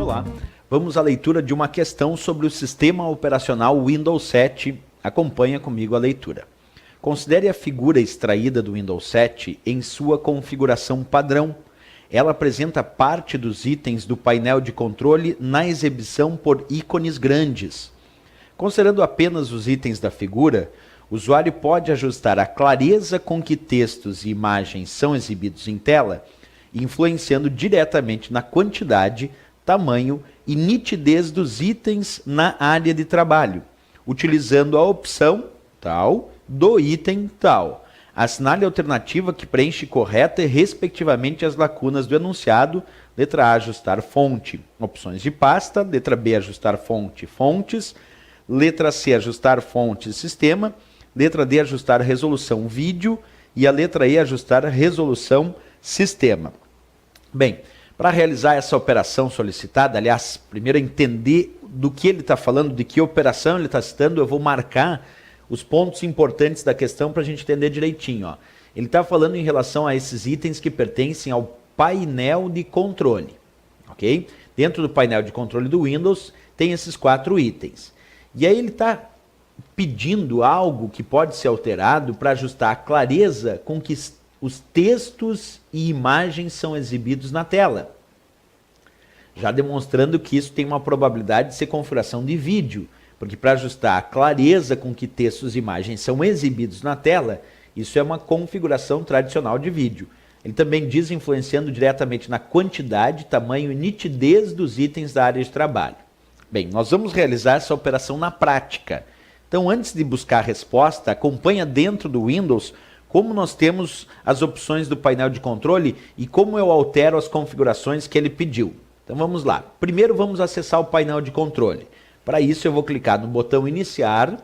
Olá, vamos à leitura de uma questão sobre o sistema operacional Windows 7. Acompanha comigo a leitura. Considere a figura extraída do Windows 7 em sua configuração padrão. Ela apresenta parte dos itens do painel de controle na exibição por ícones grandes. Considerando apenas os itens da figura, o usuário pode ajustar a clareza com que textos e imagens são exibidos em tela, influenciando diretamente na quantidade, tamanho e nitidez dos itens na área de trabalho, utilizando a opção tal do item tal. Assinale a alternativa que preenche correta e respectivamente as lacunas do enunciado. Letra A, ajustar fonte, opções de pasta. Letra B, ajustar fonte, fontes. Letra C, ajustar fonte, sistema. Letra D, ajustar resolução, vídeo. E a letra E, ajustar resolução, sistema. Bem, para realizar essa operação solicitada, aliás, primeiro entender do que ele está falando, de que operação ele está citando, eu vou marcar os pontos importantes da questão para a gente entender direitinho. Ó. Ele está falando em relação a esses itens que pertencem ao painel de controle. Ok? Dentro do painel de controle do Windows tem esses 4 itens. E aí ele está pedindo algo que pode ser alterado para ajustar a clareza com que os textos e imagens são exibidos na tela. Já demonstrando que isso tem uma probabilidade de ser configuração de vídeo, porque para ajustar a clareza com que textos e imagens são exibidos na tela, isso é uma configuração tradicional de vídeo. Ele também diz influenciando diretamente na quantidade, tamanho e nitidez dos itens da área de trabalho. Bem, nós vamos realizar essa operação na prática. Então, antes de buscar a resposta, acompanha dentro do Windows como nós temos as opções do painel de controle e como eu altero as configurações que ele pediu. Então vamos lá. Primeiro vamos acessar o painel de controle. Para isso eu vou clicar no botão iniciar,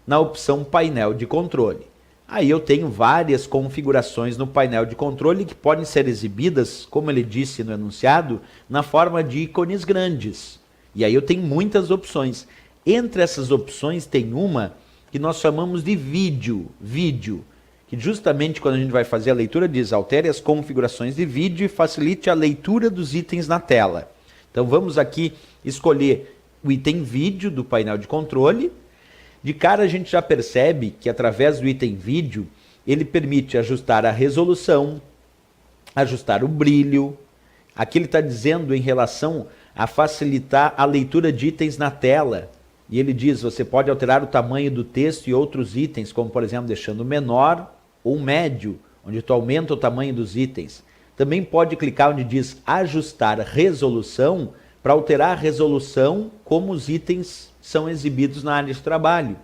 na opção painel de controle. Aí eu tenho várias configurações no painel de controle que podem ser exibidas, como ele disse no enunciado, na forma de ícones grandes. E aí eu tenho muitas opções. Entre essas opções tem uma que nós chamamos de vídeo, que justamente quando a gente vai fazer a leitura diz altere as configurações de vídeo e facilite a leitura dos itens na tela. Então vamos aqui escolher o item vídeo do painel de controle. De cara a gente já percebe que através do item vídeo ele permite ajustar a resolução, ajustar o brilho. Aqui ele está dizendo em relação a facilitar a leitura de itens na tela. E ele diz, você pode alterar o tamanho do texto e outros itens, como por exemplo deixando menor ou médio, onde tu aumenta o tamanho dos itens. Também pode clicar onde diz ajustar resolução, para alterar a resolução como os itens são exibidos na área de trabalho.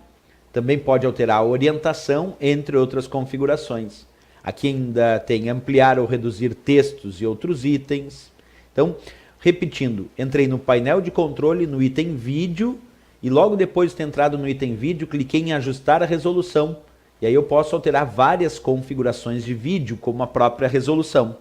Também pode alterar a orientação, entre outras configurações. Aqui ainda tem ampliar ou reduzir textos e outros itens. Então, repetindo, entrei no painel de controle, no item vídeo, e logo depois de ter entrado no item vídeo, cliquei em ajustar a resolução. E aí eu posso alterar várias configurações de vídeo, como a própria resolução.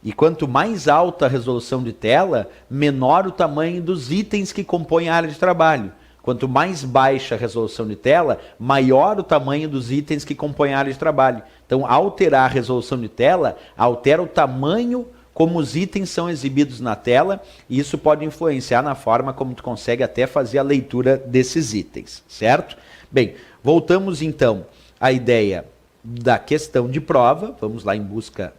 E quanto mais alta a resolução de tela, menor o tamanho dos itens que compõem a área de trabalho. Quanto mais baixa a resolução de tela, maior o tamanho dos itens que compõem a área de trabalho. Então, alterar a resolução de tela, altera o tamanho como os itens são exibidos na tela, e isso pode influenciar na forma como tu consegue até fazer a leitura desses itens, certo? Bem, voltamos então à ideia da questão de prova. Vamos lá em busca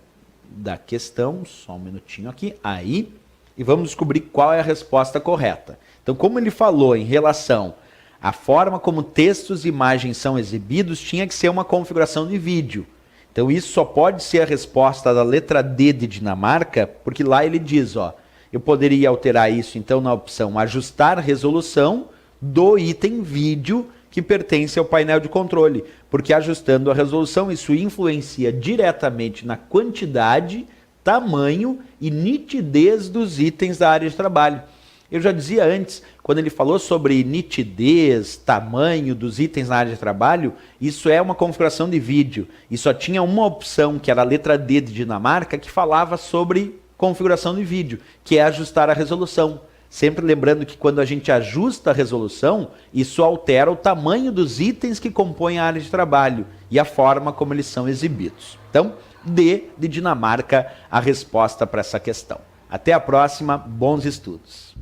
da questão, só um minutinho aqui, aí, e vamos descobrir qual é a resposta correta. Então, como ele falou em relação à forma como textos e imagens são exibidos, tinha que ser uma configuração de vídeo. Então, isso só pode ser a resposta da letra D de Dinamarca, porque lá ele diz, ó, eu poderia alterar isso, então, na opção ajustar resolução do item vídeo que pertence ao painel de controle, porque ajustando a resolução, isso influencia diretamente na quantidade, tamanho e nitidez dos itens da área de trabalho. Eu já dizia antes, quando ele falou sobre nitidez, tamanho dos itens na área de trabalho, isso é uma configuração de vídeo. E só tinha uma opção, que era a letra D de Dinamarca, que falava sobre configuração de vídeo, que é ajustar a resolução. Sempre lembrando que quando a gente ajusta a resolução, isso altera o tamanho dos itens que compõem a área de trabalho e a forma como eles são exibidos. Então, D de Dinamarca, a resposta para essa questão. Até a próxima, bons estudos!